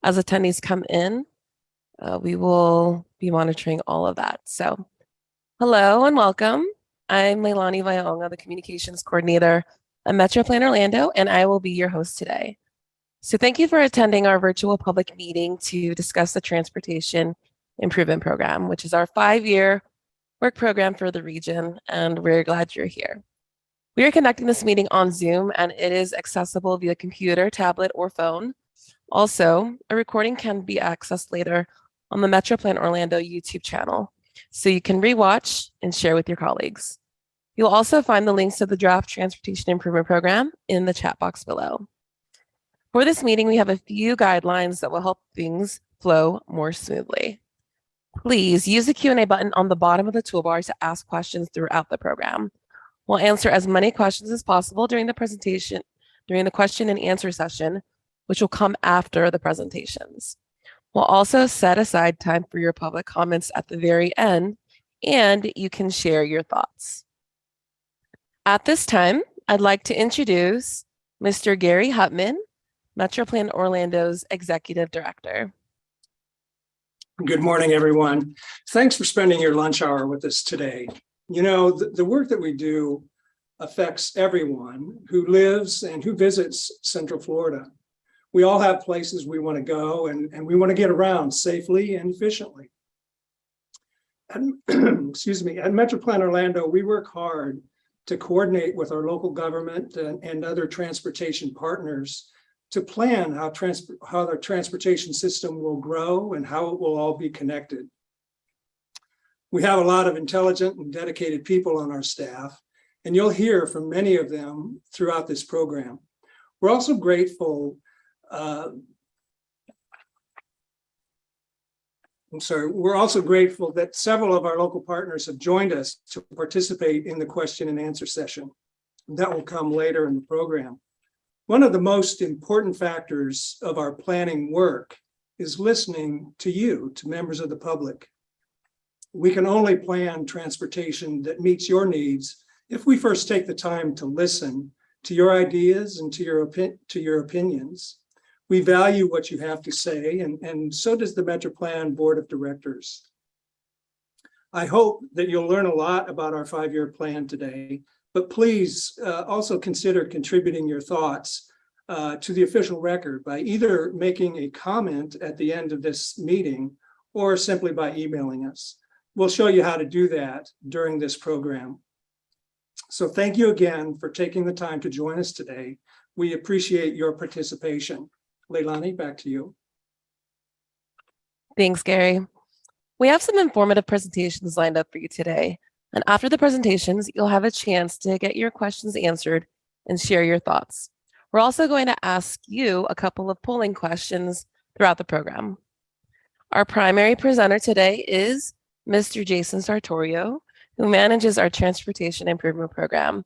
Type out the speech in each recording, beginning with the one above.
As attendees come in, we will be monitoring all of that. So hello and welcome. I'm Leilani Vaionga, the Communications Coordinator at MetroPlan Orlando, and I will be your host today. So thank you for attending our virtual public meeting to discuss the Transportation Improvement Program, which is our 5-year work program for the region, and we're glad you're here. We are conducting this meeting on Zoom, and it is accessible via computer, tablet, or phone. Also, a recording can be accessed later on the MetroPlan Orlando YouTube channel, so you can rewatch and share with your colleagues. You'll also find the links to the draft Transportation Improvement Program in the chat box below. For this meeting, we have a few guidelines that will help things flow more smoothly. Please use the Q&A button on the bottom of the toolbar to ask questions throughout the program. We'll answer as many questions as possible during the presentation, during the question and answer session, which will come after the presentations. We'll also set aside time for your public comments at the very end, and you can share your thoughts. At this time, I'd like to introduce Mr. Gary Hutman, MetroPlan Orlando's Executive Director. Good morning, everyone. Thanks for spending your lunch hour with us today. You know, the work that we do affects everyone who lives and who visits Central Florida. We all have places we want to go and we want to get around safely and efficiently. And, excuse me, at MetroPlan Orlando, we work hard to coordinate with our local government and other transportation partners to plan how the transportation system will grow and how it will all be connected. We have a lot of intelligent and dedicated people on our staff, and you'll hear from many of them throughout this program. We're also grateful we're also grateful that several of our local partners have joined us to participate in the question and answer session. That will come later in the program. One of the most important factors of our planning work is listening to you, to members of the public. We can only plan transportation that meets your needs if we first take the time to listen to your ideas and to your opinions. We value what you have to say, and so does the MetroPlan Board of Directors. I hope that you'll learn a lot about our 5-year plan today, but please also consider contributing your thoughts to the official record by either making a comment at the end of this meeting or simply by emailing us. We'll show you how to do that during this program. So thank you again for taking the time to join us today. We appreciate your participation. Leilani, back to you. Thanks, Gary. We have some informative presentations lined up for you today. And after the presentations, you'll have a chance to get your questions answered and share your thoughts. We're also going to ask you a couple of polling questions throughout the program. Our primary presenter today is Mr. Jason Sartorio, who manages our Transportation Improvement Program.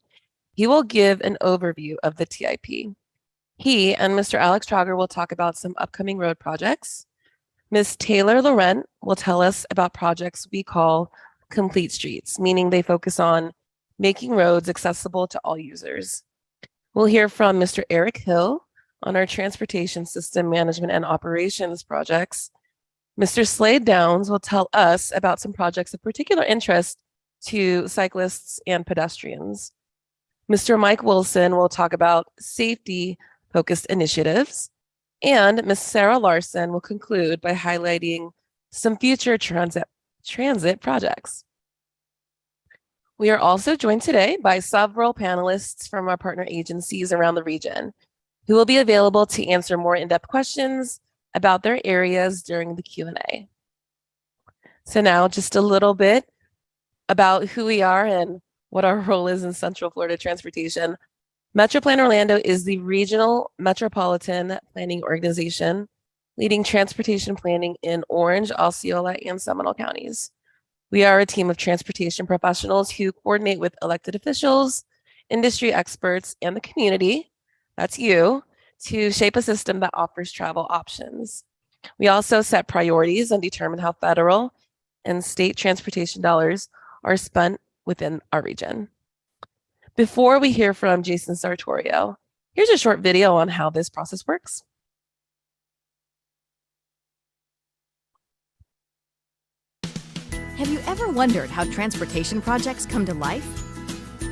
He will give an overview of the TIP. He and Mr. Alex Trauger will talk about some upcoming road projects. Ms. Taylor Laurent will tell us about projects we call complete streets, meaning they focus on making roads accessible to all users. We'll hear from Mr. Eric Hill on our transportation system management and operations projects. Mr. Slade Downs will tell us about some projects of particular interest to cyclists and pedestrians. Mr. Mike Wilson will talk about safety-focused initiatives. And Ms. Sarah Larson will conclude by highlighting some future transit projects. We are also joined today by several panelists from our partner agencies around the region who will be available to answer more in-depth questions about their areas during the Q&A. So now just a little bit about who we are and what our role is in Central Florida transportation. MetroPlan Orlando is the regional metropolitan planning organization leading transportation planning in Orange, Osceola, and Seminole counties. We are a team of transportation professionals who coordinate with elected officials, industry experts, and the community, that's you, to shape a system that offers travel options. We also set priorities and determine how federal and state transportation dollars are spent within our region. Before we hear from Jason Sartorio, here's a short video on how this process works. Have you ever wondered how transportation projects come to life?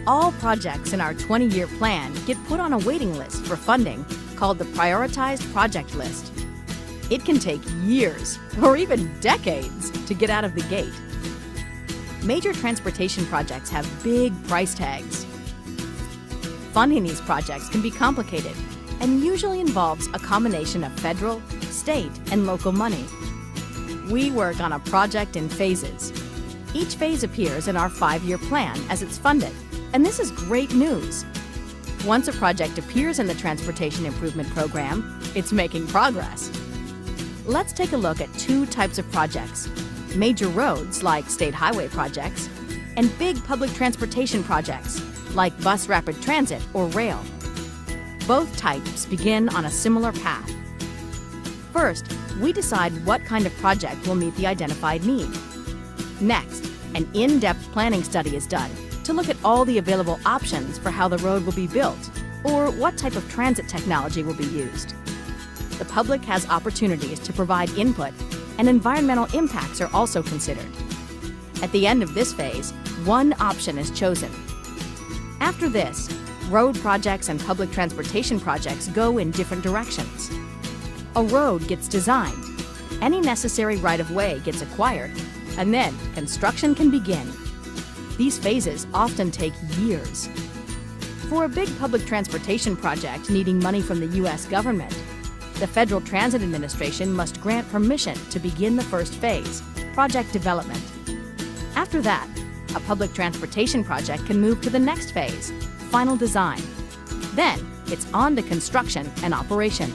All projects in our 20-year plan get put on a waiting list for funding called the Prioritized Project List. It can take years or even decades to get out of the gate. Major transportation projects have big price tags. Funding these projects can be complicated and usually involves a combination of federal, state, and local money. We work on a project in phases. Each phase appears in our 5-year plan as it's funded, and this is great news. Once a project appears in the Transportation Improvement Program, it's making progress. Let's take a look at 2 types of projects: major roads, like state highway projects, and big public transportation projects, like bus rapid transit or rail. Both types begin on a similar path. First, we decide what kind of project will meet the identified need. Next, an in-depth planning study is done to look at all the available options for how the road will be built or what type of transit technology will be used. The public has opportunities to provide input, and environmental impacts are also considered. At the end of this phase, one option is chosen. After this, road projects and public transportation projects go in different directions. A road gets designed, any necessary right-of-way gets acquired, and then construction can begin. These phases often take years. For a big public transportation project needing money from the U.S. government, the Federal Transit Administration must grant permission to begin the first phase, project development. After that, a public transportation project can move to the next phase, final design. Then, it's on to construction and operation.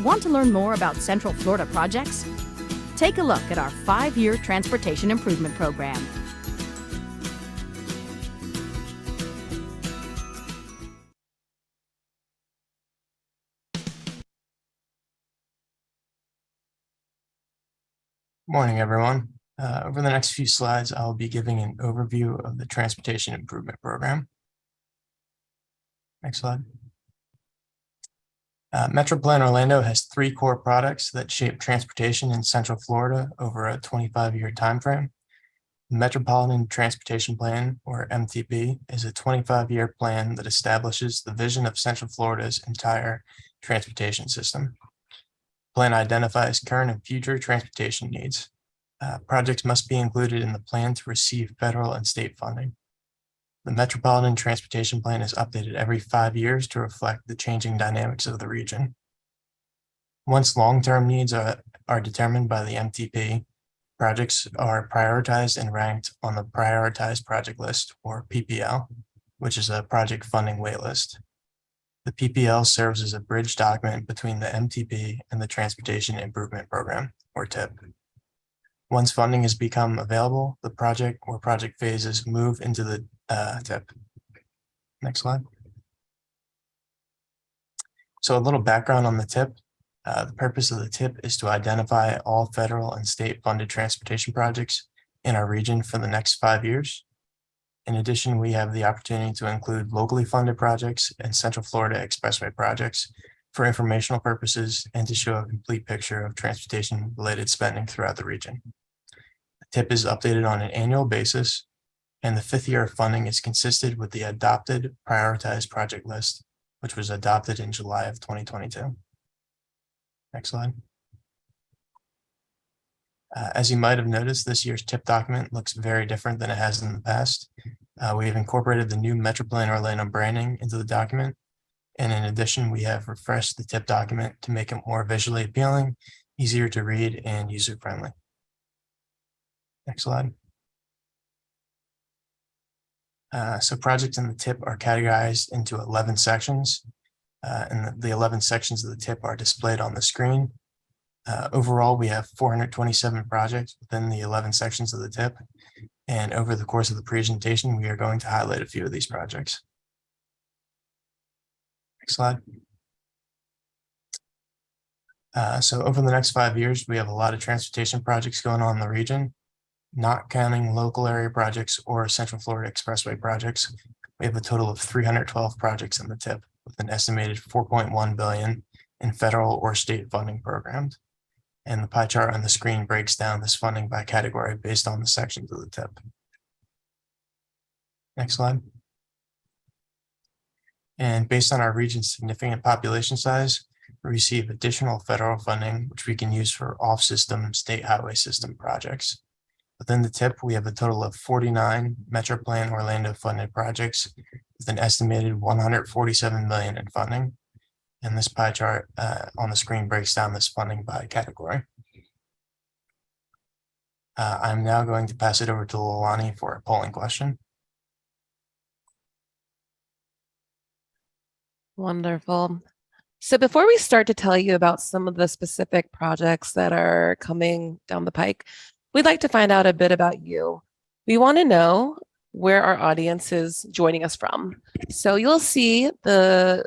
Want to learn more about Central Florida projects? Take a look at our 5-year Transportation Improvement Program. Morning, everyone. Over the next few slides, I'll be giving an overview of the Transportation Improvement Program. Next slide. MetroPlan Orlando has 3 core products that shape transportation in Central Florida over a 25-year timeframe. The Metropolitan Transportation Plan, or MTP, is a 25-year plan that establishes the vision of Central Florida's entire transportation system. The plan identifies current and future transportation needs. Projects must be included in the plan to receive federal and state funding. The Metropolitan Transportation Plan is updated every 5 years to reflect the changing dynamics of the region. Once long-term needs are determined by the MTP, projects are prioritized and ranked on the Prioritized Project List, or PPL, which is a project funding waitlist. The PPL serves as a bridge document between the MTP and the Transportation Improvement Program, or TIP. Once funding has become available, the project or project phases move into the TIP. Next slide. So a little background on the TIP. The purpose of the TIP is to identify all federal and state funded transportation projects in our region for the next 5 years. In addition, we have the opportunity to include locally funded projects and Central Florida Expressway projects for informational purposes and to show a complete picture of transportation-related spending throughout the region. The TIP is updated on an annual basis, and the 5th year of funding is consistent with the adopted Prioritized Project List, which was adopted in July of 2022. Next slide. As you might have noticed, this year's TIP document looks very different than it has in the past. We have incorporated the new MetroPlan Orlando branding into the document. And in addition, we have refreshed the TIP document to make it more visually appealing, easier to read, and user-friendly. Next slide. So projects in the TIP are categorized into 11 sections, and the 11 sections of the TIP are displayed on the screen. Overall, we have 427 projects within the 11 sections of the TIP, and over the course of the presentation, we are going to highlight a few of these projects. Next slide. So over the next 5 years, we have a lot of transportation projects going on in the region, not counting local area projects or Central Florida Expressway projects. We have a total of 312 projects in the TIP with an estimated $4.1 billion in federal or state funding programs. And the pie chart on the screen breaks down this funding by category based on the sections of the TIP. Next slide. And based on our region's significant population size, we receive additional federal funding, which we can use for off-system state highway system projects. Within the TIP, we have a total of 49 Metro Plan Orlando funded projects with an estimated $147 million in funding. And this pie chart on the screen breaks down this funding by category. I'm now going to pass it over to Leilani for a polling question. Wonderful. So before we start to tell you about some of the specific projects that are coming down the pike, we'd like to find out a bit about you. We want to know where our audience is joining us from. So you'll see the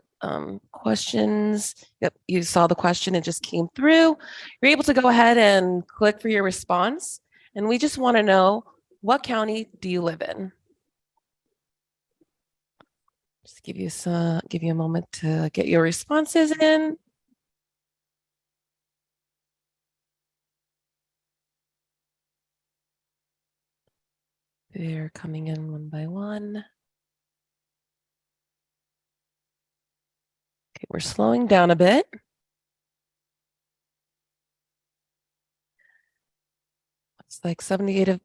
questions. Yep, you saw the question, it just came through. You're able to go ahead and click for your response. And we just want to know, what county do you live in? Just give you a moment to get your responses in. They're coming in one by one. Okay, we're slowing down a bit. It's like 78%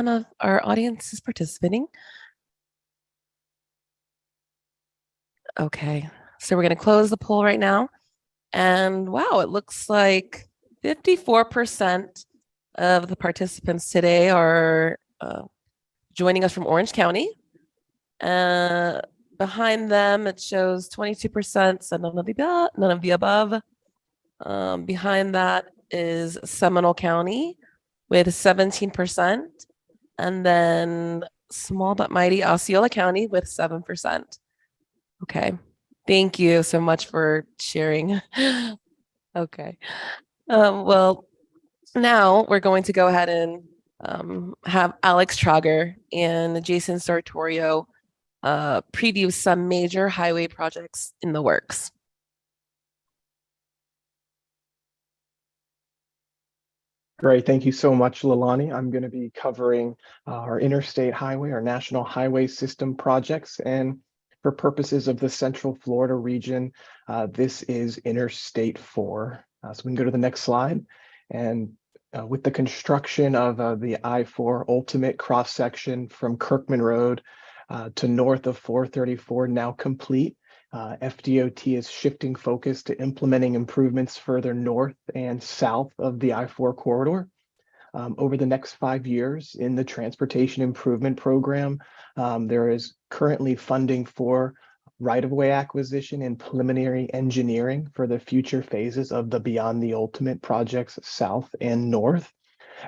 of our audience is participating. Okay, so we're going to close the poll right now. And wow, it looks like 54% of the participants today are joining us from Orange County. Behind them, it shows 22% said none of the above. Behind that is Seminole County with 17%. And then small but mighty Osceola County with 7%. Okay, thank you so much for sharing. Okay, well, now we're going to go ahead and have Alex Trager and Jason Sartorio preview some major highway projects in the works. Great, thank you so much, Leilani. I'm going to be covering our interstate highway, our national highway system projects, and for purposes of the Central Florida region, this is Interstate 4. So we can go to the next slide. And with the construction of the I-4 ultimate cross-section from Kirkman Road to north of 434 now complete, FDOT is shifting focus to implementing improvements further north and south of the I-4 corridor. Over the next 5 years in the Transportation Improvement Program, there is currently funding for right-of-way acquisition and preliminary engineering for the future phases of the Beyond the Ultimate projects south and north,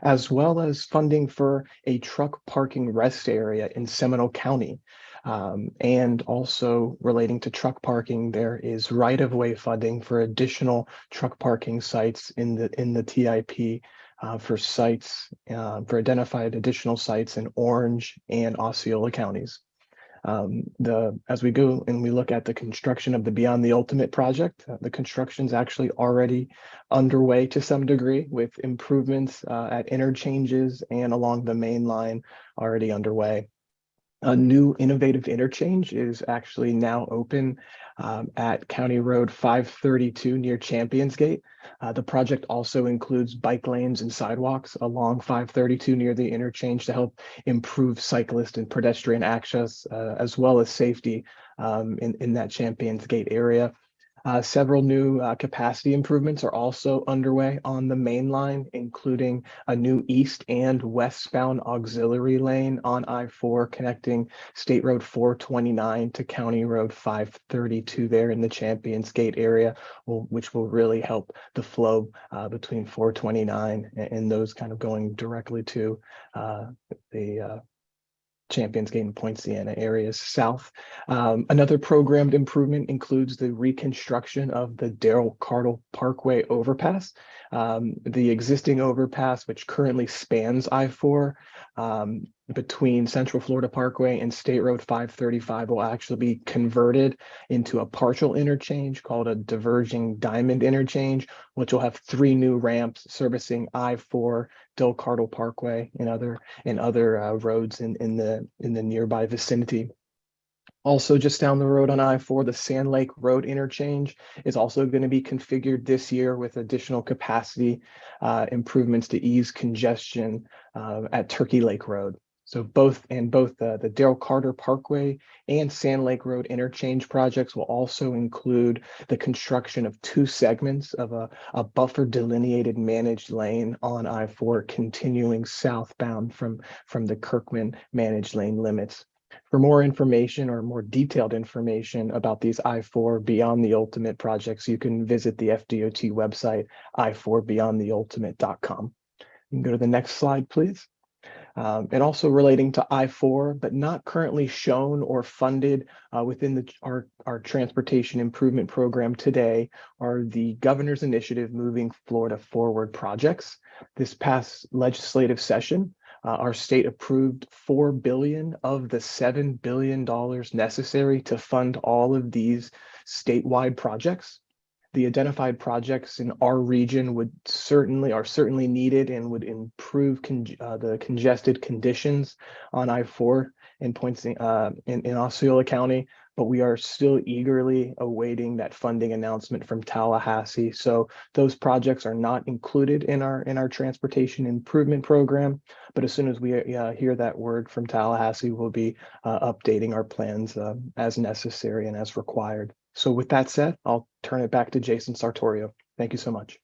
as well as funding for a truck parking rest area in Seminole County. And also relating to truck parking, there is right-of-way funding for additional truck parking sites in the TIP for sites, for identified additional sites in Orange and Osceola counties. As we go and we look at the construction of the Beyond the Ultimate project, the construction is actually already underway to some degree, with improvements at interchanges and along the main line already underway. A new innovative interchange is actually now open at County Road 532 near Champions Gate. The project also includes bike lanes and sidewalks along 532 near the interchange to help improve cyclist and pedestrian access, as well as safety in that Champions Gate area. Several new capacity improvements are also underway on the main line, including a new east and westbound auxiliary lane on I-4 connecting State Road 429 to County Road 532 there in the Champions Gate area, which will really help the flow between 429 and those kind of going directly to the Champions Gate and Point Siena areas south. Another programmed improvement includes the reconstruction of the Darrell Cardle Parkway overpass. The existing overpass, which currently spans I-4, between Central Florida Parkway and State Road 535 will actually be converted into a partial interchange called a diverging diamond interchange, which will have 3 new ramps servicing I-4, Del Cardo Parkway, and other roads in the nearby vicinity. Also, just down the road on I-4, the Sand Lake Road interchange is also going to be configured this year with additional capacity improvements to ease congestion at Turkey Lake Road. So both the Del Cardo Parkway and Sand Lake Road interchange projects will also include the construction of 2 segments of a buffer delineated managed lane on I-4 continuing southbound from the Kirkman managed lane limits. For more information or more detailed information about these I-4 Beyond the Ultimate projects, you can visit the FDOT website, i4beyondtheultimate.com. You can go to the next slide, please. And also relating to I-4, but not currently shown or funded within our transportation improvement program today, are the Governor's Initiative Moving Florida Forward projects. This past legislative session, our state approved $4 billion of the $7 billion necessary to fund all of these statewide projects. The identified projects in our region are certainly needed and would improve the congested conditions on I-4 and points in Osceola County, but we are still eagerly awaiting that funding announcement from Tallahassee. So those projects are not included in our transportation improvement program, but as soon as we hear that word from Tallahassee, we'll be updating our plans as necessary and as required. So with that said, I'll turn it back to Jason Sartorio. Thank you so much.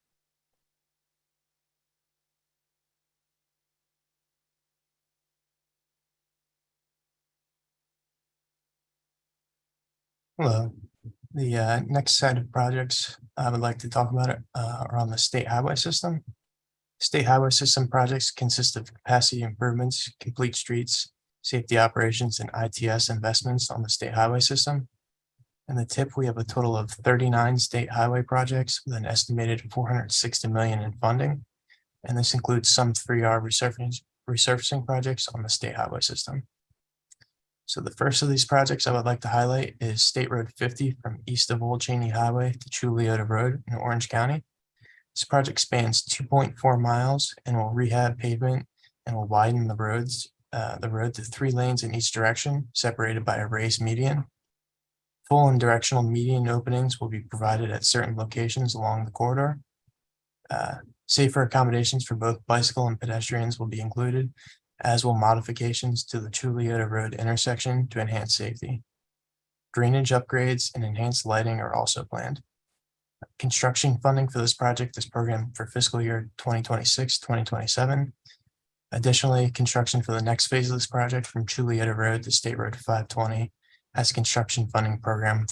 Hello. The next set of projects I would like to talk about are on the state highway system. State highway system projects consist of capacity improvements, complete streets, safety operations, and ITS investments on the state highway system. In the tip, we have a total of 39 state highway projects with an estimated $460 million in funding. And this includes some 3R resurfacing projects on the state highway system. So the first of these projects I would like to highlight is State Road 50 from east of Old Cheney Highway to Chuliota Road in Orange County. This project spans 2.4 miles and will rehab pavement and will widen the road to 3 lanes in each direction, separated by a raised median. Full and directional median openings will be provided at certain locations along the corridor. Safer accommodations for both bicycle and pedestrians will be included, as will modifications to the Chuliota Road intersection to enhance safety. Drainage upgrades and enhanced lighting are also planned. Construction funding for this project is programmed for fiscal year 2026-2027. Additionally, construction for the next phase of this project from Chuliota Road to State Road 520 has construction funding program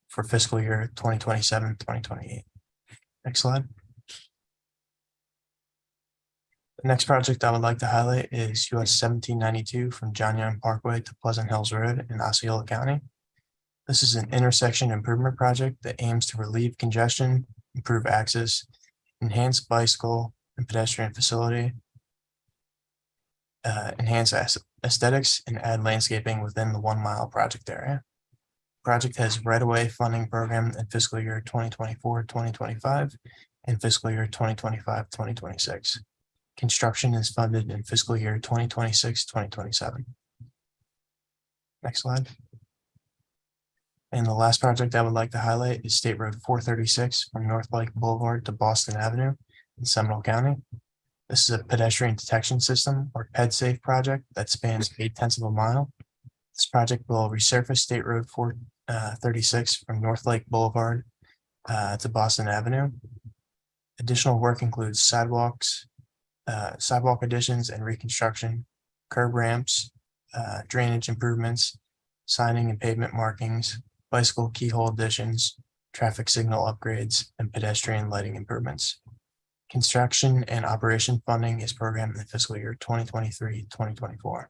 for fiscal year 2027-2028. Next slide. The next project I would like to highlight is US 1792 from John Young Parkway to Pleasant Hills Road in Osceola County. This is an intersection improvement project that aims to relieve congestion, improve access, enhance bicycle and pedestrian facility, enhance aesthetics, and add landscaping within the 1 mile project area. Project has right-of-way funding program in fiscal year 2024-2025 and fiscal year 2025-2026. Construction is funded in fiscal year 2026-2027. Next slide. And the last project I would like to highlight is State Road 436 from North Lake Boulevard to Boston Avenue in Seminole County. This is a pedestrian detection system or PedSafe project that spans 0.8 of a mile. This project will resurface State Road 436 from North Lake Boulevard to Boston Avenue. Additional work includes sidewalk additions and reconstruction, curb ramps, drainage improvements, signing and pavement markings, bicycle keyhole additions, traffic signal upgrades, and pedestrian lighting improvements. Construction and operation funding is programmed in fiscal year 2023-2024.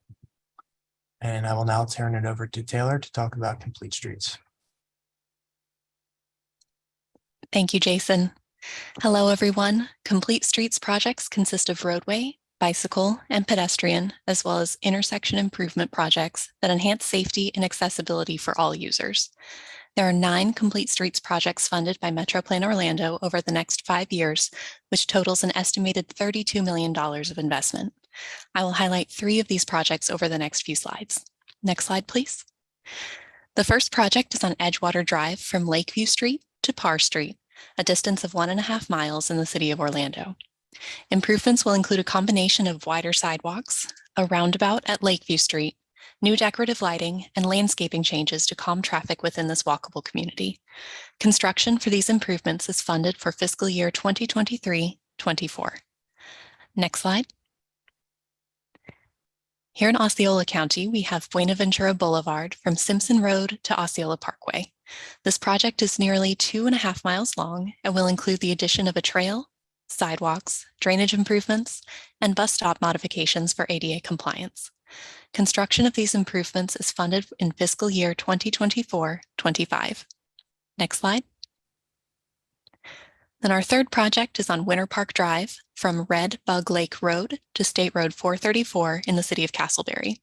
And I will now turn it over to Taylor to talk about complete streets. Thank you, Jason. Hello, everyone. Complete Streets projects consist of roadway, bicycle, and pedestrian, as well as intersection improvement projects that enhance safety and accessibility for all users. There are 9 Complete Streets projects funded by MetroPlan Orlando over the next 5 years, which totals an estimated $32 million of investment. I will highlight 3 of these projects over the next few slides. Next slide, please. The first project is on Edgewater Drive from Lakeview Street to Parr Street, a distance of 1.5 miles in the city of Orlando. Improvements will include a combination of wider sidewalks, a roundabout at Lakeview Street, new decorative lighting, and landscaping changes to calm traffic within this walkable community. Construction for these improvements is funded for fiscal year 2023-24. Next slide. Here in Osceola County, we have Buenaventura Boulevard from Simpson Road to Osceola Parkway. This project is nearly 2.5 miles long and will include the addition of a trail, sidewalks, drainage improvements, and bus stop modifications for ADA compliance. Construction of these improvements is funded in fiscal year 2024-25. Next slide. Then our third project is on Winter Park Drive from Red Bug Lake Road to State Road 434 in the city of Castleberry.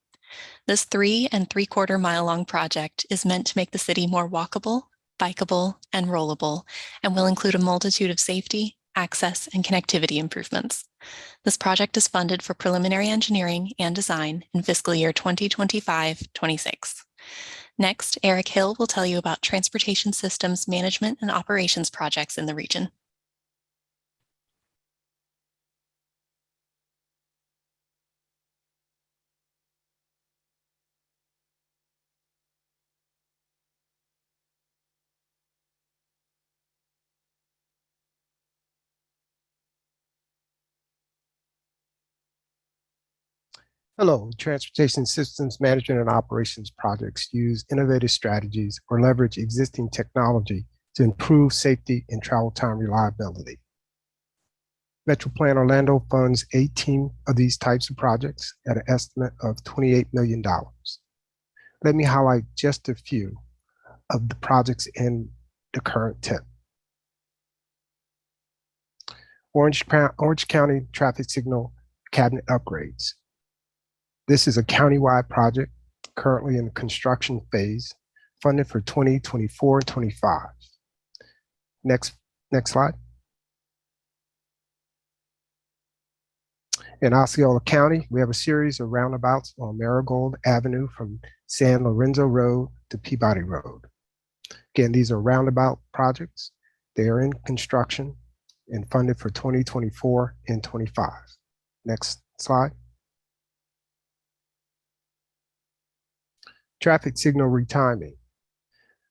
This 3 3/4 mile long project is meant to make the city more walkable, bikeable, and rollable, and will include a multitude of safety, access, and connectivity improvements. This project is funded for preliminary engineering and design in fiscal year 2025-26. Next, Eric Hill will tell you about transportation systems management and operations projects in the region. Hello, transportation systems management and operations projects use innovative strategies or leverage existing technology to improve safety and travel time reliability. MetroPlan Orlando funds 18 of these types of projects at an estimate of $28 million. Let me highlight just a few of the projects in the current tip. Orange County traffic signal cabinet upgrades. This is a countywide project currently in the construction phase, funded for 2024-25. Next slide. In Osceola County, we have a series of roundabouts on Marigold Avenue from San Lorenzo Road to Peabody Road. Again, these are roundabout projects. They are in construction and funded for 2024 and 25. Next slide. Traffic signal retiming.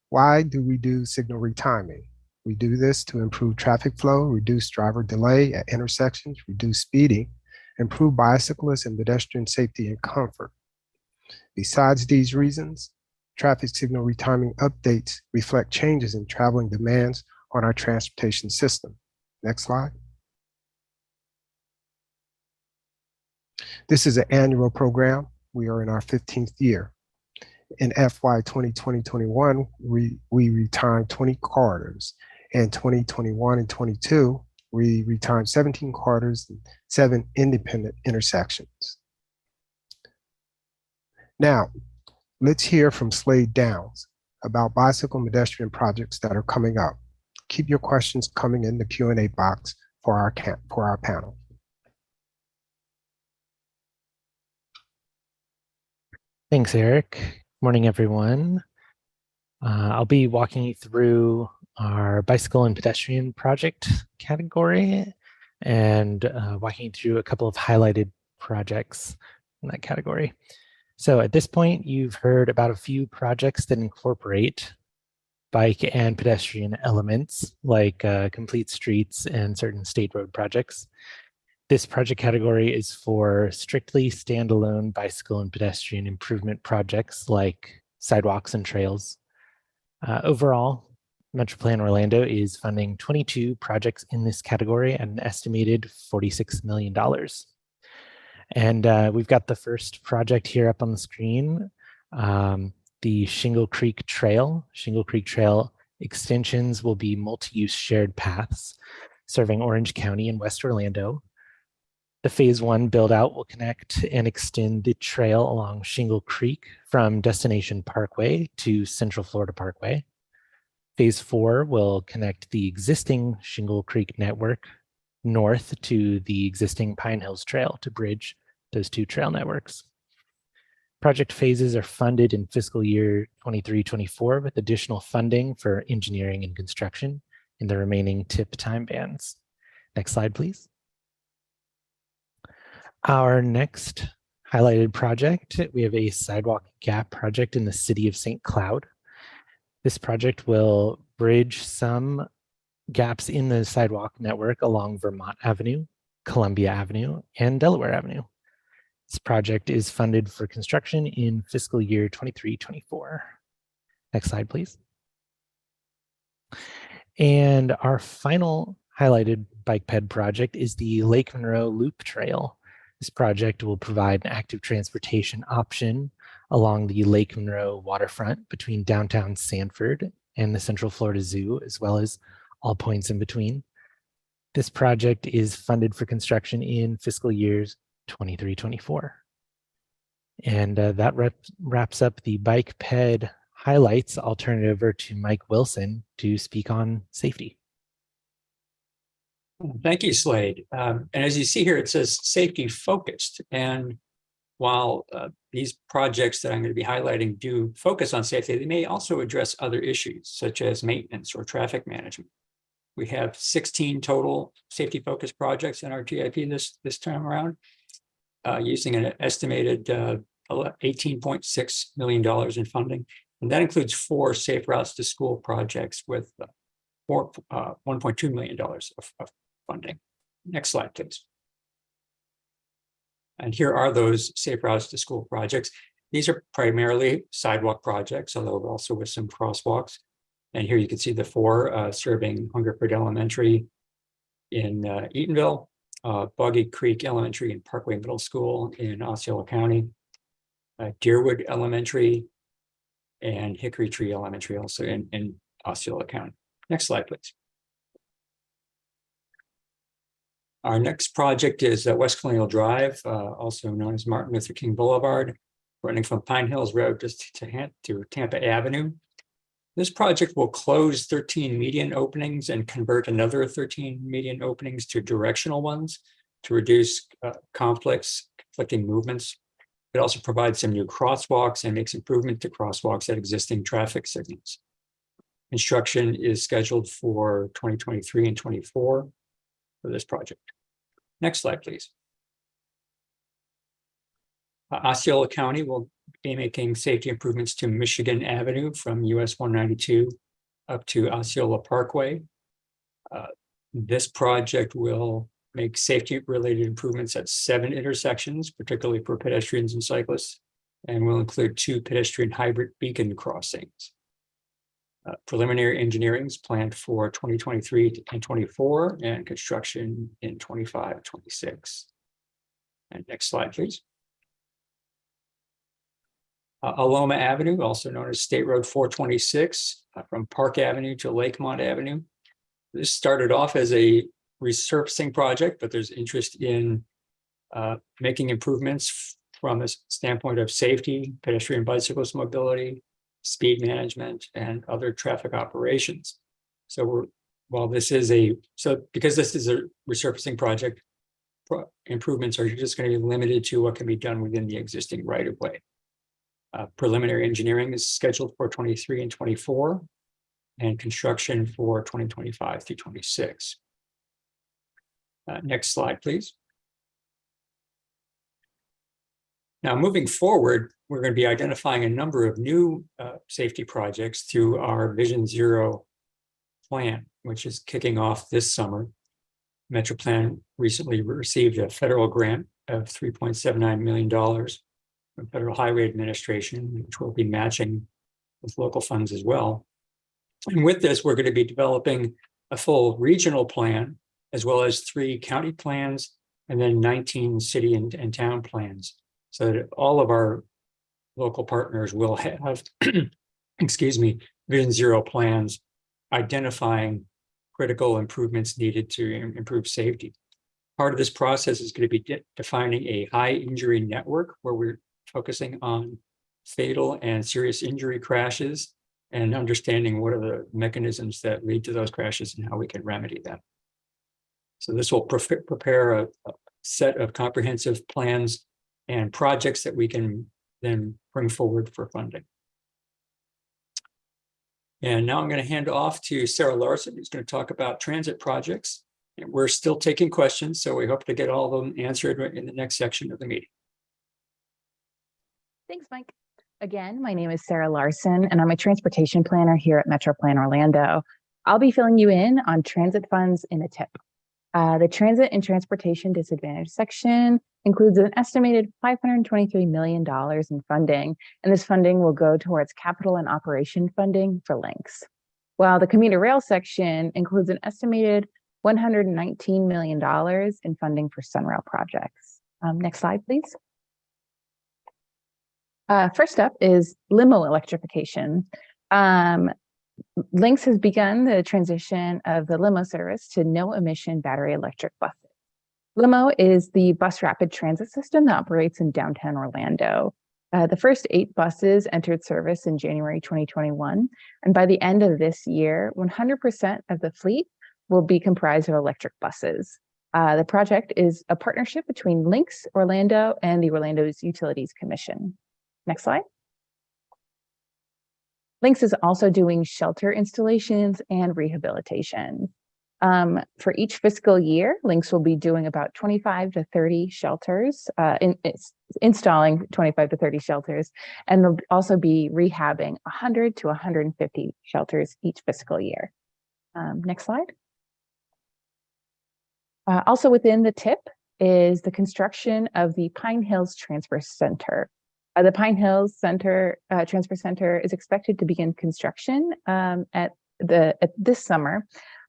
Why do we do signal retiming? We do this to improve traffic flow, reduce driver delay at intersections, reduce speeding, improve bicyclist and pedestrian safety and comfort. Besides these reasons, traffic signal retiming updates reflect changes in traveling demands on our transportation system. Next slide. This is an annual program. We are in our 15th year. In FY 2020-21, we retimed 20 corridors. In 2021 and 22, we retimed 17 corridors and 7 independent intersections. Now, let's hear from Slade Downs about bicycle and pedestrian projects that are coming up. Keep your questions coming in the Q&A box for our panel. Thanks, Eric. Morning, everyone. I'll be walking you through our bicycle and pedestrian project category and walking you through a couple of highlighted projects in that category. So at this point, you've heard about a few projects that incorporate bike and pedestrian elements like complete streets and certain state road projects. This project category is for strictly standalone bicycle and pedestrian improvement projects like sidewalks and trails. Overall, MetroPlan Orlando is funding 22 projects in this category at an estimated $46 million. And we've got the first project here up on the screen, the Shingle Creek Trail. Shingle Creek Trail extensions will be multi-use shared paths serving Orange County and West Orlando. The phase 1 build out will connect and extend the trail along Shingle Creek from Destination Parkway to Central Florida Parkway. Phase 4 will connect the existing Shingle Creek network north to the existing Pine Hills Trail to bridge those two trail networks. Project phases are funded in fiscal year 23-24 with additional funding for engineering and construction in the remaining TIP time bands. Next slide, please. Our next highlighted project, we have a sidewalk gap project in the city of St. Cloud. This project will bridge some gaps in the sidewalk network along Vermont Avenue, Columbia Avenue, and Delaware Avenue. This project is funded for construction in fiscal year 23-24. Next slide, please. And our final highlighted bike ped project is the Lake Monroe Loop Trail. This project will provide an active transportation option along the Lake Monroe waterfront between downtown Sanford and the Central Florida Zoo, as well as all points in between. This project is funded for construction in fiscal years 23-24. And that wraps up the bike ped highlights. I'll turn it over to Mike Wilson to speak on safety. Thank you, Slade. And as you see here, it says safety focused. And while these projects that I'm going to be highlighting do focus on safety, they may also address other issues such as maintenance or traffic management. We have 16 total safety focused projects in our GIP this time around, using an estimated $18.6 million in funding. And that includes 4 safe routes to school projects with $1.2 million of funding. Next slide, please. And here are those safe routes to school projects. These are primarily sidewalk projects, although also with some crosswalks. And here you can see the 4 serving Hungerford Elementary in Eatonville, Boggy Creek Elementary and Parkway Middle School in Osceola County, Deerwood Elementary, and Hickory Tree Elementary also in Osceola County. Next slide, please. Our next project is West Colonial Drive, also known as Martin Luther King Boulevard, running from Pine Hills Road just to Tampa Avenue. This project will close 13 median openings and convert another 13 median openings to directional ones to reduce conflicting movements. It also provides some new crosswalks and makes improvement to crosswalks at existing traffic signals. Construction is scheduled for 2023 and 24 for this project. Next slide, please. Osceola County will be making safety improvements to Michigan Avenue from US 192 up to Osceola Parkway. This project will make safety-related improvements at 7 intersections, particularly for pedestrians and cyclists, and will include 2 pedestrian hybrid beacon crossings. Preliminary engineering is planned for 2023 and 24, and construction in 25-26. And next slide, please. Aloma Avenue, also known as State Road 426, from Park Avenue to Lakemont Avenue. This started off as a resurfacing project, but there's interest in making improvements from a standpoint of safety, pedestrian bicyclist mobility, speed management, and other traffic operations. So because this is a resurfacing project, improvements are just going to be limited to what can be done within the existing right-of-way. Preliminary engineering is scheduled for 23 and 24, and construction for 2025 through 26. Next slide, please. Now, moving forward, we're going to be identifying a number of new safety projects through our Vision Zero plan, which is kicking off this summer. MetroPlan recently received a federal grant of $3.79 million from Federal Highway Administration, which will be matching with local funds as well. And with this, we're going to be developing a full regional plan, as well as 3 county plans, and then 19 city and town plans, so that all of our local partners will have, excuse me, Vision Zero plans identifying critical improvements needed to improve safety. part of this process is going to be defining a high injury network where we're focusing on fatal and serious injury crashes and understanding what are the mechanisms that lead to those crashes and how we can remedy them. So this will prepare a set of comprehensive plans and projects that we can then bring forward for funding. And now I'm going to hand off to Sarah Larson, who's going to talk about transit projects. And we're still taking questions, so we hope to get all of them answered in the next section of the meeting. Thanks, Mike. Again, my name is Sarah Larson, and I'm a transportation planner here at MetroPlan Orlando. I'll be filling you in on transit funds in a tip. The Transit and Transportation Disadvantage section includes an estimated $523 million in funding, and this funding will go towards capital and operation funding for links. While the commuter rail section includes an estimated $119 million in funding for Sunrail projects. Next slide, please. First up is limo electrification. Lynx has begun the transition of the limo service to no-emission battery electric buses. Limo is the bus rapid transit system that operates in downtown Orlando. The first 8 buses entered service in January 2021, and by the end of this year, 100% of the fleet will be comprised of electric buses. The project is a partnership between Lynx Orlando and the Orlando's Utilities Commission. Next slide. Lynx is also doing shelter installations and rehabilitation. For each fiscal year, Lynx will be doing about 25 to 30 shelters, installing 25 to 30 shelters, and they'll also be rehabbing 100 to 150 shelters each fiscal year. Next slide. Also within the TIP is the construction of the Pine Hills Transfer Center. The Pine Hills Transfer Center is expected to begin construction at this summer,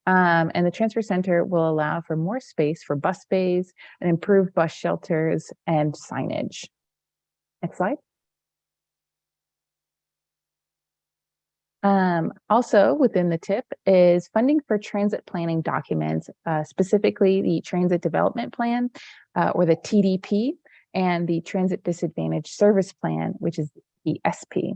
and the transfer center will allow for more space for bus bays and improved bus shelters and signage. Next slide. Also within the TIP is funding for transit planning documents, specifically the Transit Development Plan, or the TDP, and the Transit Disadvantage Service Plan, which is the SP.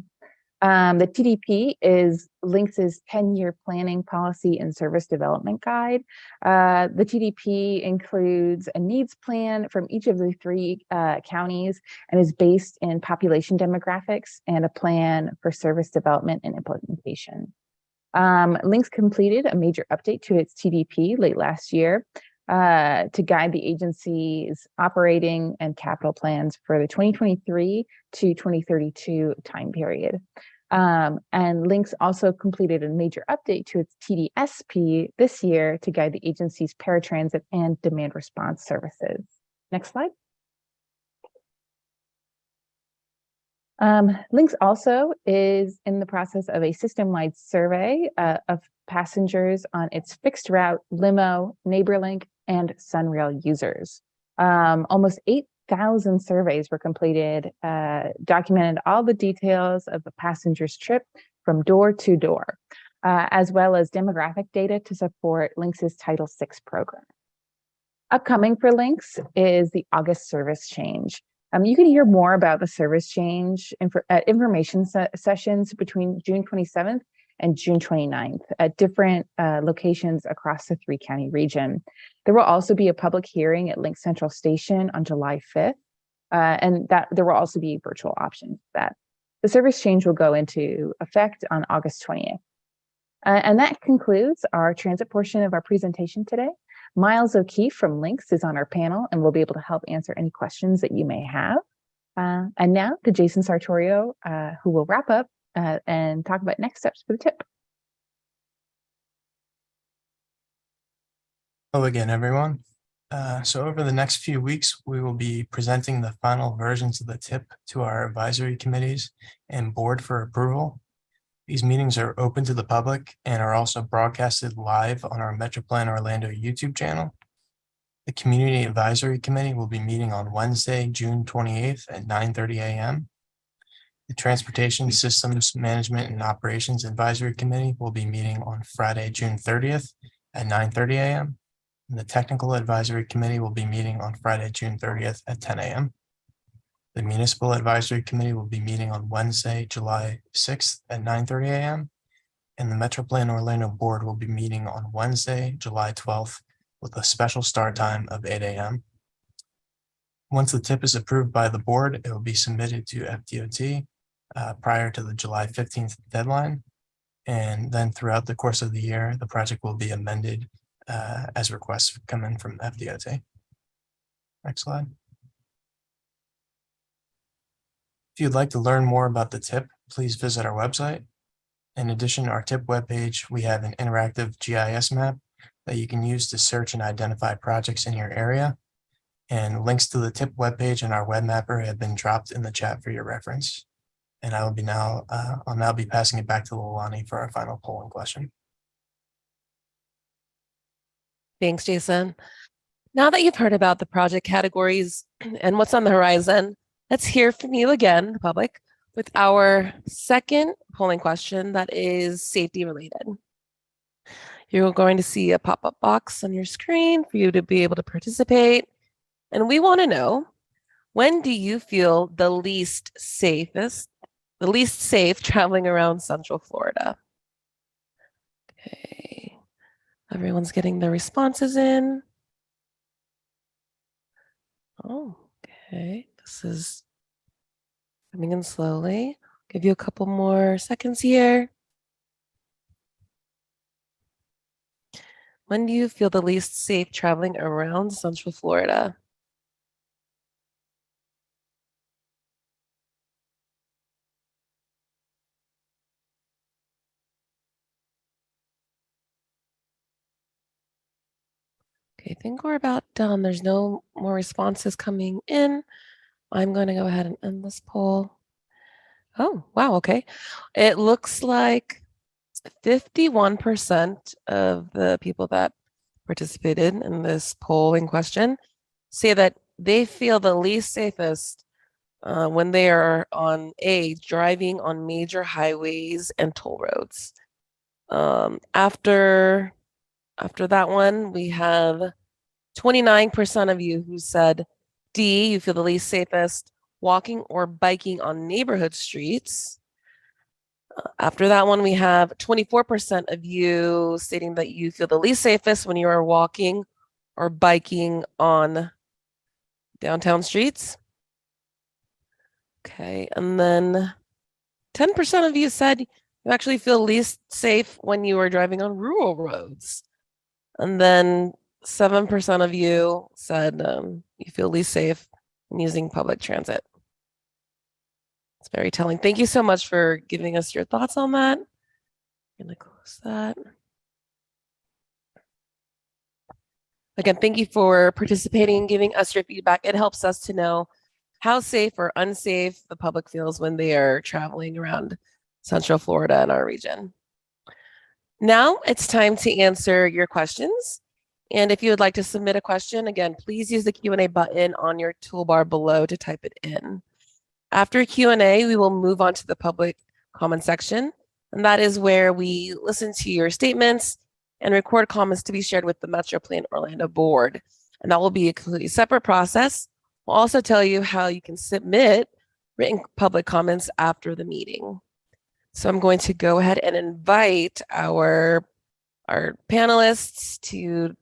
The TDP is Lynx's 10-year planning policy and service development guide. The TDP includes a needs plan from each of the 3 counties and is based in population demographics and a plan for service development and implementation. Lynx completed a major update to its TDP late last year to guide the agency's operating and capital plans for the 2023 to 2032 time period. And Lynx also completed a major update to its TDSP this year to guide the agency's paratransit and demand response services. Next slide. Lynx also is in the process of a system-wide survey of passengers on its fixed route, limo, NeighborLink, and Sunrail users. Almost 8,000 surveys were completed, documented all the details of the passenger's trip from door to door, as well as demographic data to support Lynx's Title VI program. Upcoming for Lynx is the August service change. You can hear more about the service change at information sessions between June 27th and June 29th at different locations across the 3-county region. There will also be a public hearing at Lynx Central Station on July 5th, and that there will also be virtual options for that. The service change will go into effect on August 20th. And that concludes our transit portion of our presentation today. Miles O'Keefe from Lynx is on our panel and will be able to help answer any questions that you may have. And now to Jason Sartorio, who will wrap up and talk about next steps for the TIP. Hello again, everyone. So over the next few weeks, we will be presenting the final versions of the TIP to our advisory committees and board for approval. These meetings are open to the public and are also broadcasted live on our MetroPlan Orlando YouTube channel. The Community Advisory Committee will be meeting on Wednesday, June 28th at 9:30 a.m. The Transportation Systems Management and Operations Advisory Committee will be meeting on Friday, June 30th at 9:30 a.m. And the Technical Advisory Committee will be meeting on Friday, June 30th at 10 a.m. The Municipal Advisory Committee will be meeting on Wednesday, July 6th at 9:30 a.m. And the Metro Plan Orlando Board will be meeting on Wednesday, July 12th with a special start time of 8 a.m. Once the TIP is approved by the board, it will be submitted to FDOT prior to the July 15th deadline. And then throughout the course of the year, the project will be amended as requests come in from FDOT. Next slide. If you'd like to learn more about the TIP, please visit our website. In addition to our TIP webpage, we have an interactive GIS map that you can use to search and identify projects in your area. And links to the TIP webpage and our web mapper have been dropped in the chat for your reference. And I'll now be passing it back to Leilani for our final polling question. Thanks, Jason. Now that you've heard about the project categories and what's on the horizon, let's hear from you again, the public, with our second polling question that is safety related. You're going to see a pop-up box on your screen for you to be able to participate. And we want to know, when do you feel the least safe traveling around Central Florida? Okay, everyone's getting their responses in. Oh, okay, this is coming in slowly. Give you a couple more seconds here. When do you feel the least safe traveling around Central Florida? Okay, I think we're about done. There's no more responses coming in. I'm going to go ahead and end this poll. Oh, wow, okay. It looks like 51% of the people that participated in this polling question say that they feel the least safest when they are driving on major highways and toll roads. After that one, we have 29% of you who said D, you feel the least safest walking or biking on neighborhood streets. After that one, we have 24% of you stating that you feel the least safest when you are walking or biking on downtown streets. Okay, and then 10% of you said you actually feel least safe when you are driving on rural roads. And then 7% of you said you feel least safe when using public transit. It's very telling. Thank you so much for giving us your thoughts on that. I'm going to close that. Again, thank you for participating and giving us your feedback. It helps us to know how safe or unsafe the public feels when they are traveling around Central Florida and our region. Now it's time to answer your questions. And if you would like to submit a question, again, please use the Q&A button on your toolbar below to type it in. After Q&A, we will move on to the public comment section. And that is where we listen to your statements and record comments to be shared with the Metro Plan Orlando board. And that will be a completely separate process. We'll also tell you how you can submit written public comments after the meeting. So I'm going to go ahead and invite our panelists to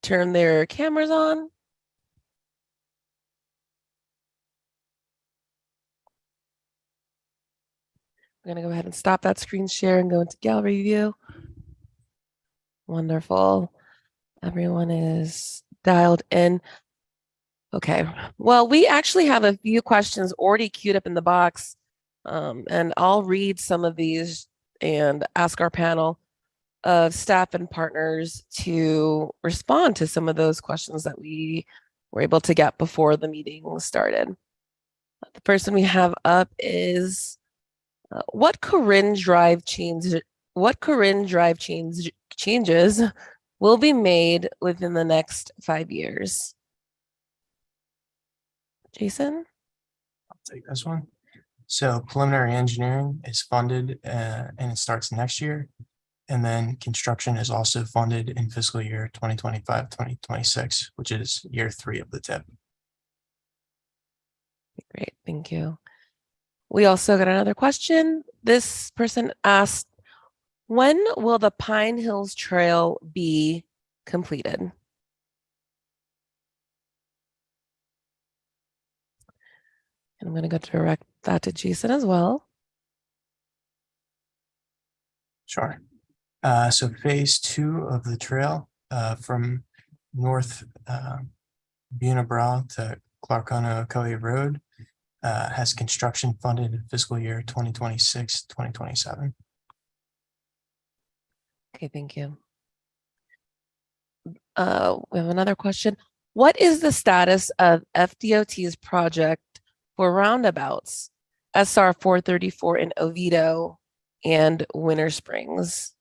turn their cameras on. I'm going to go ahead and stop that screen share and go into gallery view. Wonderful. Everyone is dialed in. Okay. Well, we actually have a few questions already queued up in the box. And I'll read some of these and ask our panel of staff and partners to respond to some of those questions that we were able to get before the meeting started. The first one we have up is what Corinne Drive changes will be made within the next 5 years? Jason? I'll take this one. So preliminary engineering is funded and it starts next year. And then construction is also funded in fiscal year 2025, 2026, which is year 3 of the TIP. Great, thank you. We also got another question. This person asked, when will the Pine Hills Trail be completed? And I'm going to go direct that to Jason as well. Sure. So phase 2 of the trail from North Buena Bra to Clarkona Ocoee Road has construction funded in fiscal year 2026, 2027. Okay, thank you. We have another question. What is the status of FDOT's project for roundabouts, SR 434 in Oviedo and Winter Springs?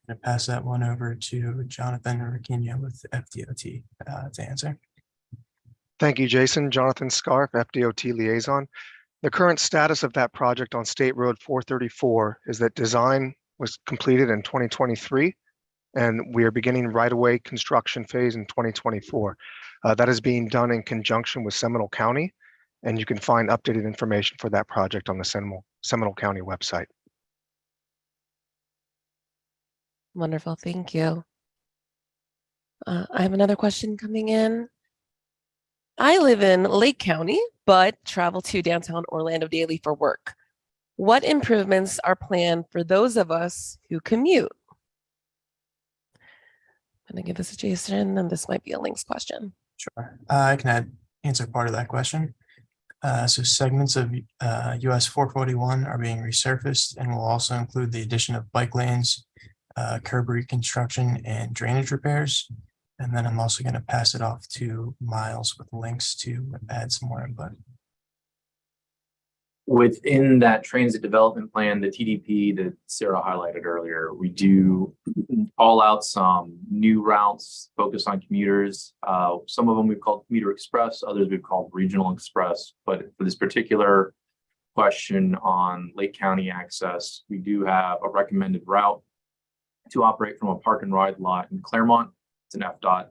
I'm going to pass that one over to Jonathan Raquinha with FDOT to answer. Thank you, Jason. Jonathan Scarf, FDOT Liaison. The current status of that project on State Road 434 is that design was completed in 2023, and we are beginning right-of-way construction phase in 2024. That is being done in conjunction with Seminole County, and you can find updated information for that project on the Seminole County website. Wonderful, thank you. I have another question coming in. I live in Lake County, but travel to downtown Orlando daily for work. What improvements are planned for those of us who commute? I'm going to give this to Jason, and this might be a links question. Sure. I can answer part of that question. So segments of US 441 are being resurfaced and will also include the addition of bike lanes, curb reconstruction, and drainage repairs. And then I'm also going to pass it off to Miles with links to add some more input. Within that transit development plan, the TDP that Sarah highlighted earlier, we do call out some new routes focused on commuters. Some of them we've called Commuter Express, others we've called Regional Express. But for this particular question on Lake County access, we do have a recommended route to operate from a park and ride lot in Claremont. It's an FDOT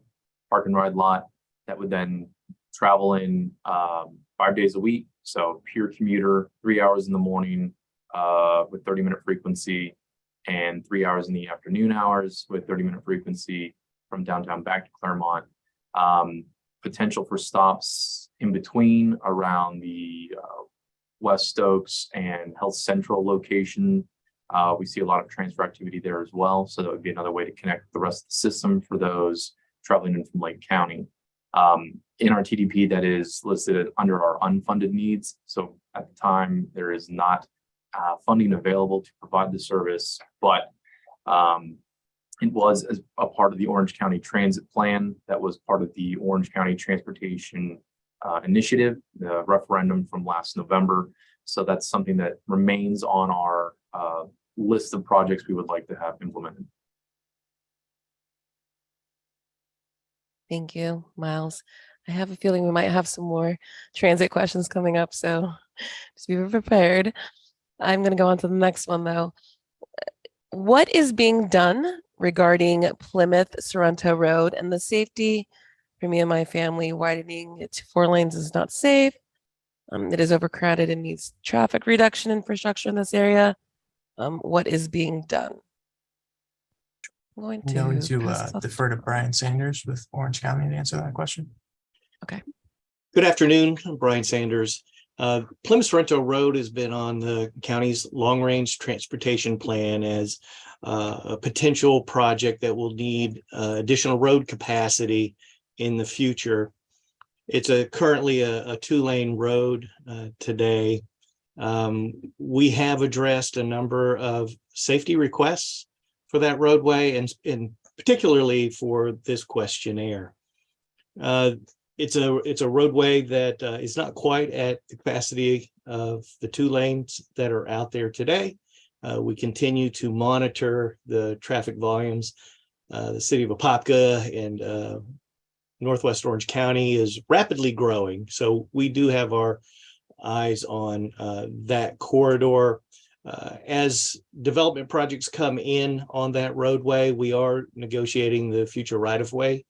park and ride lot that would then travel in 5 days a week. So pure commuter, 3 hours in the morning with 30-minute frequency, and 3 hours in the afternoon hours with 30-minute frequency from downtown back to Claremont. Potential for stops in between around the West Stokes and Health Central location. We see a lot of transfer activity there as well. So that would be another way to connect the rest of the system for those traveling in from Lake County. In our TDP, that is listed under our unfunded needs. So at the time, there is not funding available to provide the service, but it was as a part of the Orange County Transit Plan that was part of the Orange County Transportation Initiative, the referendum from last November. So that's something that remains on our list of projects we would like to have implemented. Thank you, Miles. I have a feeling we might have some more transit questions coming up, so just be prepared. I'm going to go on to the next one, though. What is being done regarding Plymouth Sorrento Road and the safety for me and my family? Widening it to 4 lanes is not safe. It is overcrowded and needs traffic reduction infrastructure in this area. What is being done? I'm going to defer to Brian Sanders with Orange County to answer that question. Okay. Good afternoon. I'm Brian Sanders. Plymouth Sorrento Road has been on the county's long-range transportation plan as a potential project that will need additional road capacity in the future. It's currently a 2-lane road today. We have addressed a number of safety requests for that roadway, and particularly for this questionnaire. It's a roadway that is not quite at the capacity of the 2 lanes that are out there today. We continue to monitor the traffic volumes. The city of Apopka and Northwest Orange County is rapidly growing. So we do have our eyes on that corridor. As development projects come in on that roadway, we are negotiating the future right-of-way,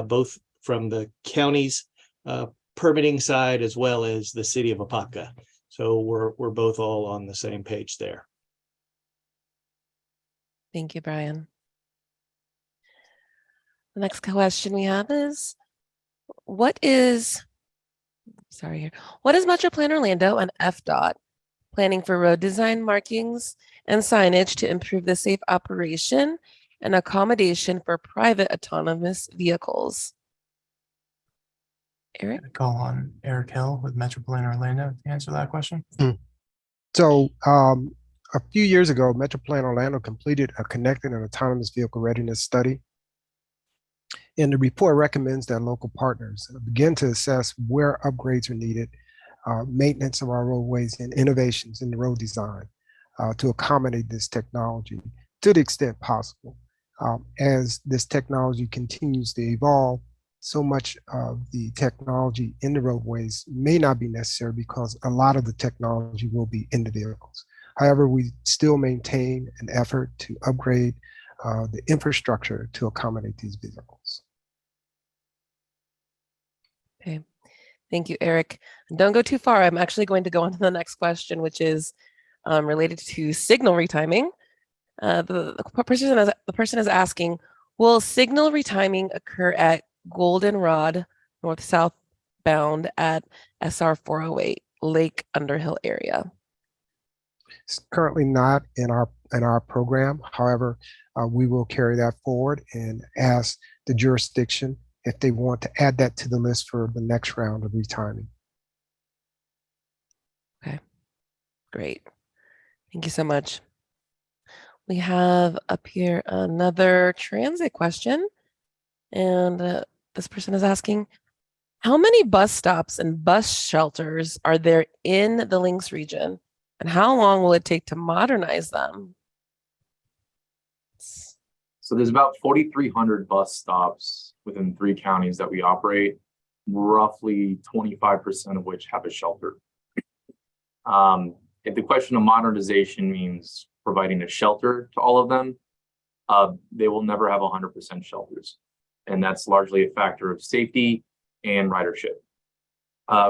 both from the county's permitting side as well as the city of Apopka. So we're both all on the same page there. Thank you, Brian. The next question we have is, what is Metro Plan Orlando and FDOT planning for road design, markings, and signage to improve the safe operation and accommodation for private autonomous vehicles? Eric? I'd call on Eric Hill with Metro Plan Orlando to answer that question. So a few years ago, Metro Plan Orlando completed a connected and autonomous vehicle readiness study. And the report recommends that local partners begin to assess where upgrades are needed, maintenance of our roadways, and innovations in the road design to accommodate this technology to the extent possible. As this technology continues to evolve, so much of the technology in the roadways may not be necessary because a lot of the technology will be in the vehicles. However, we still maintain an effort to upgrade the infrastructure to accommodate these vehicles. Okay, thank you, Eric. Don't go too far. I'm actually going to go on to the next question, which is related to signal retiming. The person is asking, will signal retiming occur at Goldenrod north-south bound at SR 408 Lake Underhill area? It's currently not in our program. However, we will carry that forward and ask the jurisdiction if they want to add that to the list for the next round of retiming. Okay, great. Thank you so much. We have up here another transit question. And this person is asking, how many bus stops and bus shelters are there in the Links region? And how long will it take to modernize them? So there's about 4,300 bus stops within 3 counties that we operate, roughly 25% of which have a shelter. If the question of modernization means providing a shelter to all of them, they will never have 100% shelters. And that's largely a factor of safety and ridership.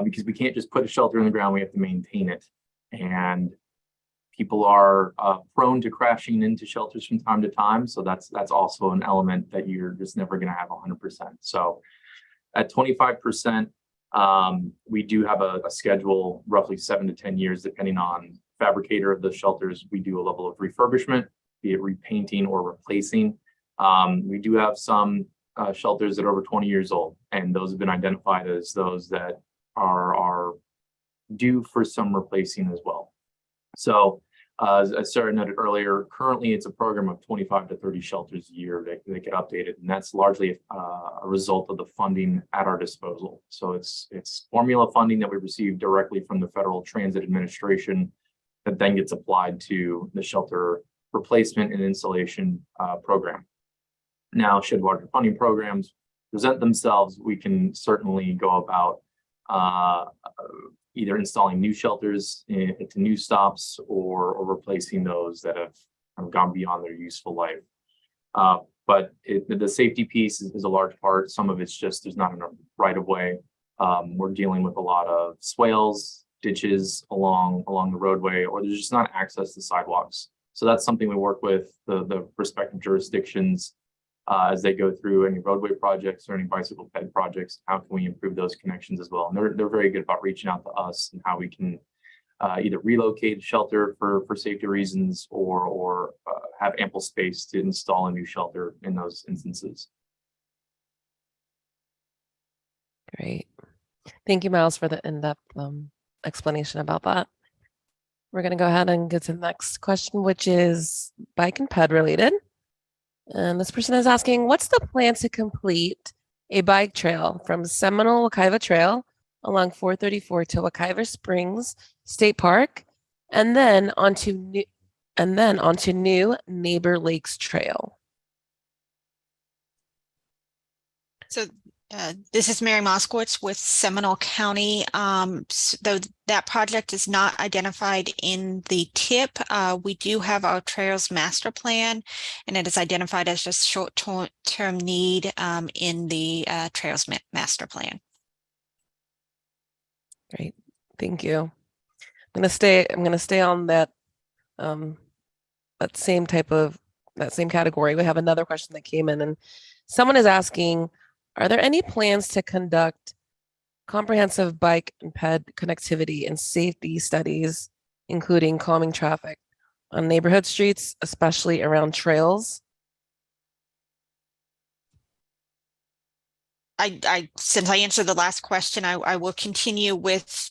Because we can't just put a shelter in the ground, we have to maintain it. And people are prone to crashing into shelters from time to time. So that's also an element that you're just never going to have 100%. So at 25%, we do have a schedule, roughly 7 to 10 years, depending on fabricator of the shelters. We do a level of refurbishment, be it repainting or replacing. We do have some shelters that are over 20 years old, and those have been identified as those that are due for some replacing as well. So as Sarah noted earlier, currently it's a program of 25 to 30 shelters a year that get updated, and that's largely a result of the funding at our disposal. So it's formula funding that we receive directly from the Federal Transit Administration that then gets applied to the shelter replacement and installation program. Now, should larger funding programs present themselves, we can certainly go about either installing new shelters into new stops or replacing those that have gone beyond their useful life. But the safety piece is a large part. Some of it's just there's not enough right of way. We're dealing with a lot of swales, ditches along the roadway, or there's just not access to sidewalks. So that's something we work with the respective jurisdictions as they go through any roadway projects or any bicycle ped projects. How can we improve those connections as well? And they're very good about reaching out to us and how we can either relocate a shelter for safety reasons or have ample space to install a new shelter in those instances. Great. Thank you, Miles, for the in-depth explanation about that. We're going to go ahead and get to the next question, which is bike and ped related. And this person is asking, what's the plan to complete a bike trail from Seminole Wekiva Trail along 434 to Wekiva Springs State Park, and then onto new Neighbor Lakes Trail? So This is Mary Moskowitz with Seminole County. Though that project is not identified in the TIP, we do have our Trails Master Plan, and it is identified as just short-term need in the Trails Master Plan. Great, thank you. I'm gonna stay on that that same category. We have another question that came in, and someone is asking, are there any plans to conduct comprehensive bike and ped connectivity and safety studies, including calming traffic on neighborhood streets, especially around trails? Since I answered the last question, I will continue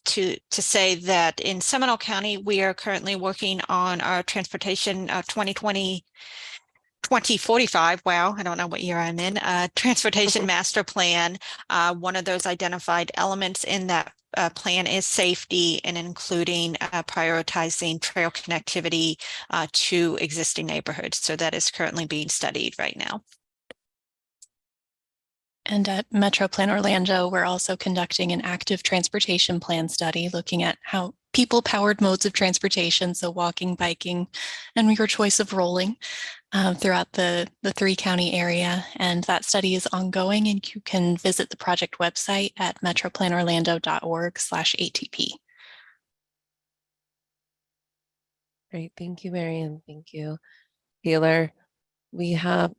to say that in Seminole County, we are currently working on our transportation 2045. Wow, I don't know what year I'm in. Transportation Master Plan. One of those identified elements in that plan is safety, and including prioritizing trail connectivity to existing neighborhoods. So that is currently being studied right now. And at Metro Plan Orlando, we're also conducting an active transportation plan study looking at how people-powered modes of transportation, so walking, biking, and your choice of rolling throughout the 3-county area. And that study is ongoing, and you can visit the project website at metroplanorlando.org/ATP. Great, thank you, Marian. Thank you, Taylor. We have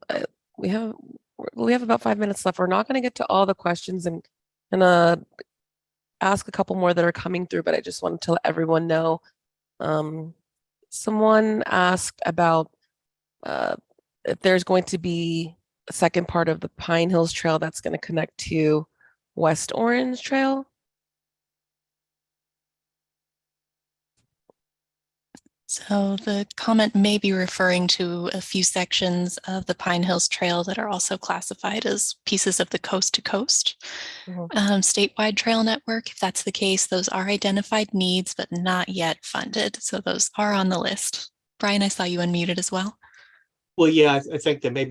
about 5 minutes left. We're not going to get to all the questions, and ask a couple more that are coming through, but I just wanted to let everyone know. Someone asked about if there's going to be a second part of the Pine Hills Trail that's going to connect to West Orange Trail. So the comment may be referring to a few sections of the Pine Hills Trail that are also classified as pieces of the Coast to Coast statewide trail network. If that's the case, those are identified needs, but not yet funded. So those are on the list. Brian, I saw you unmuted as well. Well, yeah, I think they may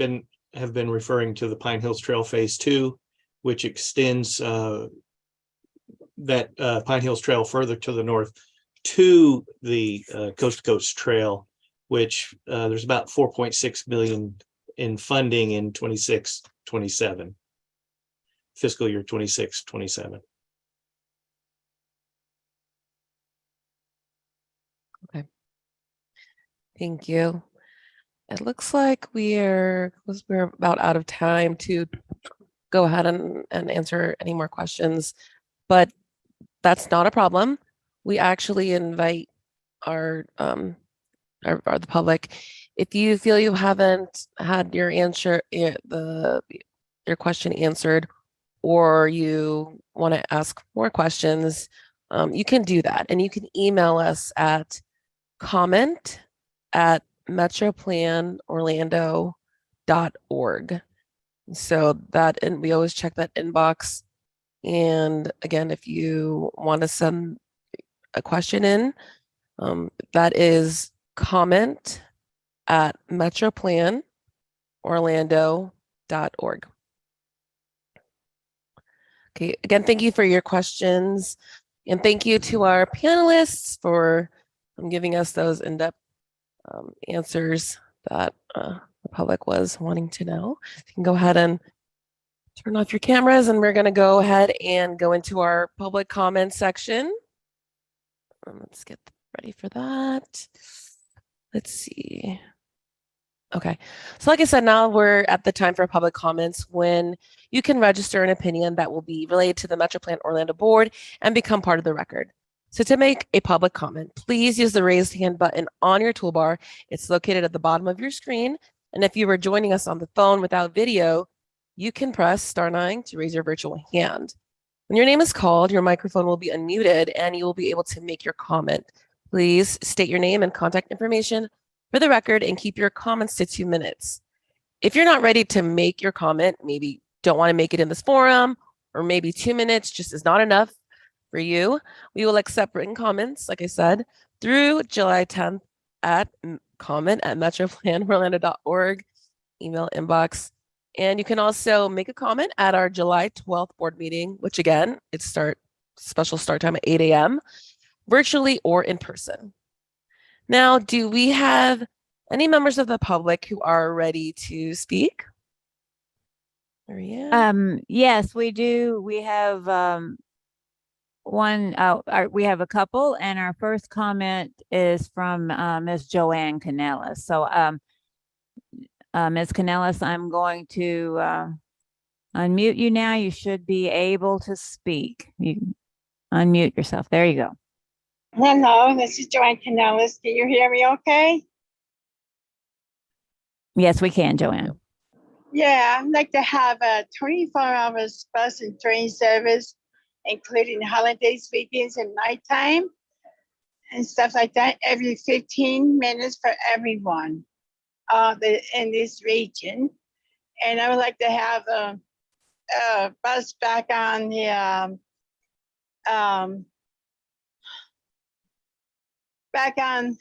have been referring to the Pine Hills Trail Phase 2, which extends that Pine Hills Trail further to the north to the Coast to Coast Trail, which there's about 4.6 billion in funding in 26-27, fiscal year 26-27. Okay, thank you. It looks like we're about out of time to go ahead and answer any more questions, but that's not a problem. We actually invite the public. If you feel you haven't had your question answered, or you want to ask more questions, you can do that, and you can email us at comment@metroplanorlando.org. So that, and we always check that inbox. And again, if you want to send a question in, that is comment@metroplanorlando.org. Okay, again, thank you for your questions, and thank you to our panelists for giving us those in-depth answers that the public was wanting to know. You can go ahead and turn off your cameras, and we're going to go ahead and go into our public comment section. Let's get ready for that. Let's see. Okay, so like I said, now we're at the time for public comments, when you can register an opinion that will be related to the Metro Plan Orlando Board and become part of the record. So to make a public comment, please use the raised hand button on your toolbar. It's located at the bottom of your screen. And if you were joining us on the phone without video, you can press *9 to raise your virtual hand. When your name is called, your microphone will be unmuted and you will be able to make your comment. Please state your name and contact information for the record and keep your comments to 2 minutes. If you're not ready to make your comment, maybe don't want to make it in this forum, or maybe 2 minutes just is not enough for you, we will accept written comments, like I said, through July 10th at comment@metroplanorlando.org email inbox. And you can also make a comment at our July 12th board meeting, which again, special start time at 8 a.m., virtually or in person. Now, do we have any members of the public who are ready to speak? Marianne? Yes, we do. We have we have a couple, and our first comment is from Ms. Joanne Canellis. So Ms. Canellis, I'm going to unmute you now. You should be able to speak. You unmute yourself. There you go. Hello, this is Joanne Canellis. Can you hear me okay? Yes, we can, Joanne. Yeah, I'd like to have a 24-hour bus and train service, including holidays, weekends, and nighttime, and stuff like that, every 15 minutes for everyone in this region. And I would like to have a bus back on the back on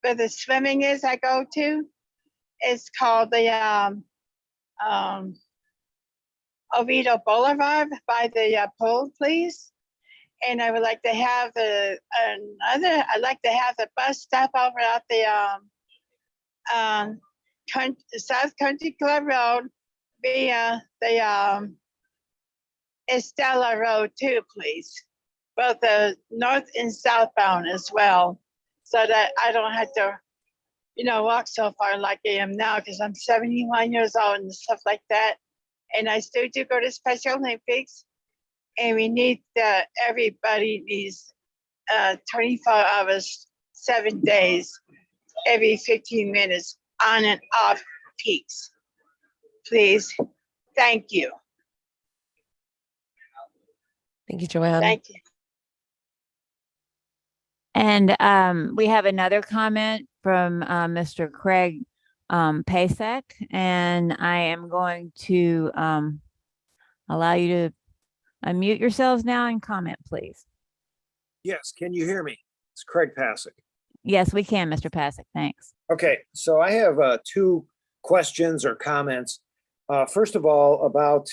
where the swimming is I go to. It's called the Oviedo Boulevard by the pool, please. And I would like to have I'd like to have the bus stop over at the South Country Club Road via the Estella Road too, please. Both the north and southbound as well, so that I don't have to, walk so far like I am now, because I'm 71 years old and stuff like that. And I still do go to Special Olympics, and we need everybody needs 24 hours, 7 days, every 15 minutes, on and off peaks. Please, thank you. Thank you, Joanne. Thank you. And we have another comment from Mr. Craig Pasek, and I am going to allow you to unmute yourselves now and comment, please. Yes, can you hear me? It's Craig Pasek. Yes, we can, Mr. Pasek. Thanks. Okay, so I have two questions or comments. First of all, about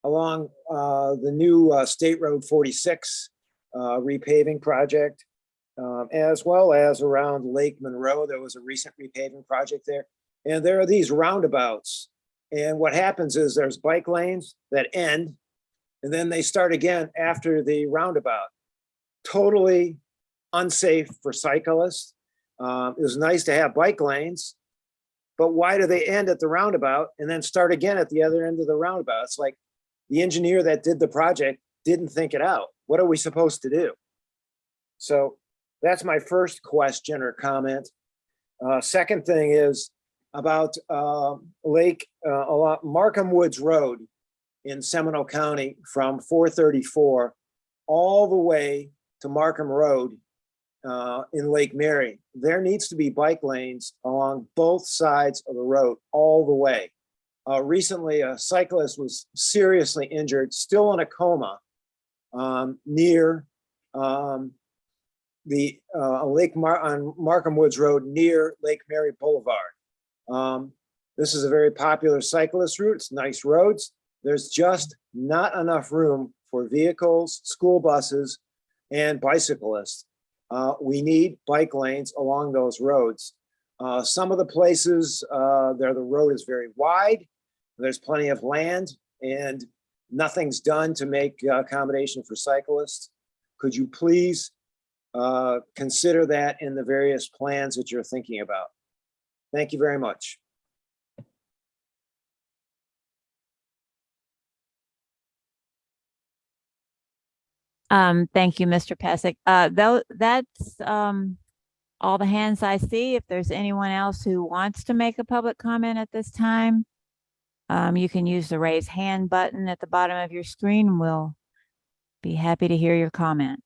along the new State Road 46 repaving project, as well as around Lake Monroe. There was a recent repaving project there. And there are these roundabouts. And what happens is there's bike lanes that end, and then they start again after the roundabout. Totally unsafe for cyclists. It was nice to have bike lanes, but why do they end at the roundabout and then start again at the other end of the roundabout? It's like the engineer that did the project didn't think it out. What are we supposed to do? So that's my first question or comment. Second thing is about Markham Woods Road in Seminole County from 434 all the way to Markham Road in Lake Mary. There needs to be bike lanes along both sides of the road all the way. Recently, a cyclist was seriously injured, still in a coma, near on Markham Woods Road near Lake Mary Boulevard. This is a very popular cyclist route. It's nice roads. There's just not enough room for vehicles, school buses, and bicyclists. We need bike lanes along those roads. Some of the places the road is very wide. There's plenty of land and nothing's done to make accommodation for cyclists. Could you please consider that in the various plans that you're thinking about? Thank you very much. Thank you, Mr. Pasek. That's all the hands I see. If there's anyone else who wants to make a public comment at this time, you can use the raise hand button at the bottom of your screen, and we'll be happy to hear your comment.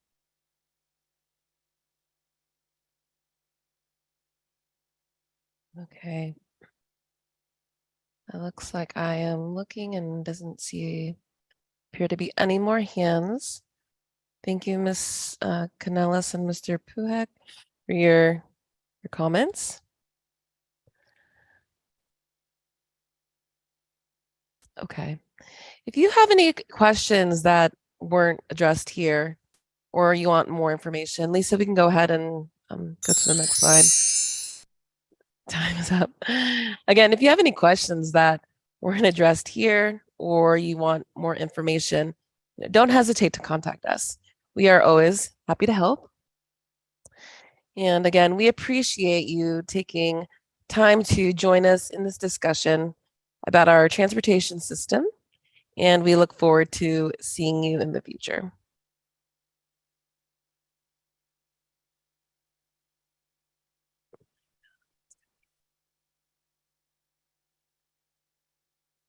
Okay. It looks like I am looking and doesn't appear to be any more hands. Thank you, Ms. Canellis and Mr. Puhek, for your comments. Okay. If you have any questions that weren't addressed here, or you want more information, Lisa, we can go ahead and go to the next slide. Time is up. Again, if you have any questions that weren't addressed here, or you want more information, don't hesitate to contact us. We are always happy to help. And again, we appreciate you taking time to join us in this discussion about our transportation system, and we look forward to seeing you in the future.